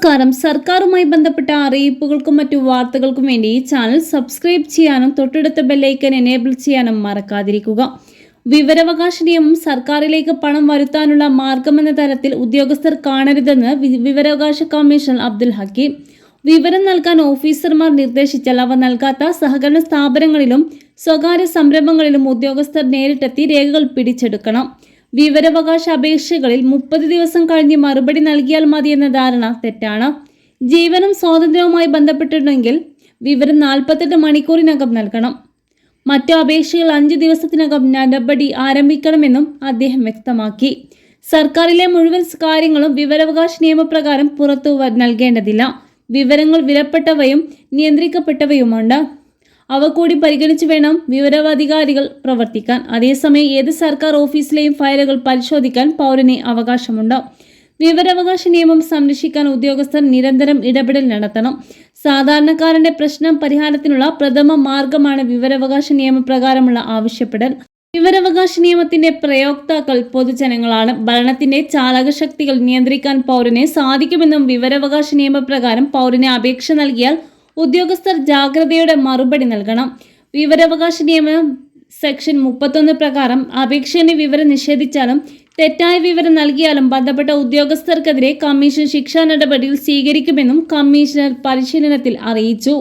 നമസ്കാരം. സർക്കാരുമായി ബന്ധപ്പെട്ട അറിയിപ്പുകൾക്കും മറ്റു വാർത്തകൾക്കും വേണ്ടി ഈ ചാനൽ സബ്സ്ക്രൈബ് ചെയ്യാനും തൊട്ടടുത്ത ബെല്ലൈക്കൻ എനേബിൾ ചെയ്യാനും മറക്കാതിരിക്കുക. വിവരാവകാശ നിയമം സർക്കാരിലേക്ക് പണം വരുത്താനുള്ള മാർഗമെന്ന തരത്തിൽ ഉദ്യോഗസ്ഥർ കാണരുതെന്ന് വിവരാവകാശ കമ്മീഷണർ അബ്ദുൽ ഹക്കീം. വിവരം നൽകാൻ ഓഫീസർമാർ നിർദ്ദേശിച്ചാൽ അവ നൽകാത്ത സഹകരണ സ്ഥാപനങ്ങളിലും സ്വകാര്യ സംരംഭങ്ങളിലും ഉദ്യോഗസ്ഥർ നേരിട്ടെത്തി രേഖകൾ പിടിച്ചെടുക്കണം. വിവരാവകാശ അപേക്ഷകളിൽ 30 ദിവസം കഴിഞ്ഞ് മറുപടി നൽകിയാൽ മതിയെന്ന ധാരണ തെറ്റാണ്. ജീവനും സ്വാതന്ത്ര്യവുമായി ബന്ധപ്പെട്ടിട്ടുണ്ടെങ്കിൽ വിവരം 48 മണിക്കൂറിനകം നൽകണം. മറ്റു അപേക്ഷകൾ 5 ദിവസത്തിനകം നടപടി ആരംഭിക്കണമെന്നും അദ്ദേഹം വ്യക്തമാക്കി. സർക്കാരിലെ മുഴുവൻ കാര്യങ്ങളും വിവരാവകാശ നിയമപ്രകാരം പുറത്തു നൽകേണ്ടതില്ല. വിവരങ്ങൾ വിലപ്പെട്ടവയും നിയന്ത്രിക്കപ്പെട്ടവയുമുണ്ട്. അവ കൂടി പരിഗണിച്ച് വേണം വിവരാധികാരികൾ പ്രവർത്തിക്കാൻ. അതേസമയം ഏത് സർക്കാർ ഓഫീസിലെയും ഫയലുകൾ പരിശോധിക്കാൻ പൗരന് അവകാശമുണ്ട്. വിവരാവകാശ നിയമം സംരക്ഷിക്കാൻ ഉദ്യോഗസ്ഥർ നിരന്തരം ഇടപെടൽ നടത്തണം. സാധാരണക്കാരന്റെ പ്രശ്നം പരിഹാരത്തിനുള്ള പ്രഥമ മാർഗമാണ് വിവരാവകാശ നിയമപ്രകാരമുള്ള ആവശ്യപ്പെടൽ. വിവരാവകാശ നിയമത്തിന്റെ പ്രയോക്താക്കൾ പൊതുജനങ്ങളാണ്. ഭരണത്തിന്റെ ചാലകശക്തികൾ നിയന്ത്രിക്കാൻ പൗരന് സാധിക്കുമെന്നും വിവരാവകാശ നിയമപ്രകാരം പൗരന് അപേക്ഷ നൽകിയാൽ ഉദ്യോഗസ്ഥർ ജാഗ്രതയോടെ മറുപടി നൽകണം. വിവരാവകാശ നിയമം സെക്ഷൻ 31 പ്രകാരം അപേക്ഷകന് വിവരം നിഷേധിച്ചാലും തെറ്റായ വിവരം നൽകിയാലും ബന്ധപ്പെട്ട ഉദ്യോഗസ്ഥർക്കെതിരെ കമ്മീഷൻ ശിക്ഷാ നടപടികൾ സ്വീകരിക്കുമെന്നും കമ്മീഷണർ പരിശീലനത്തിൽ അറിയിച്ചു.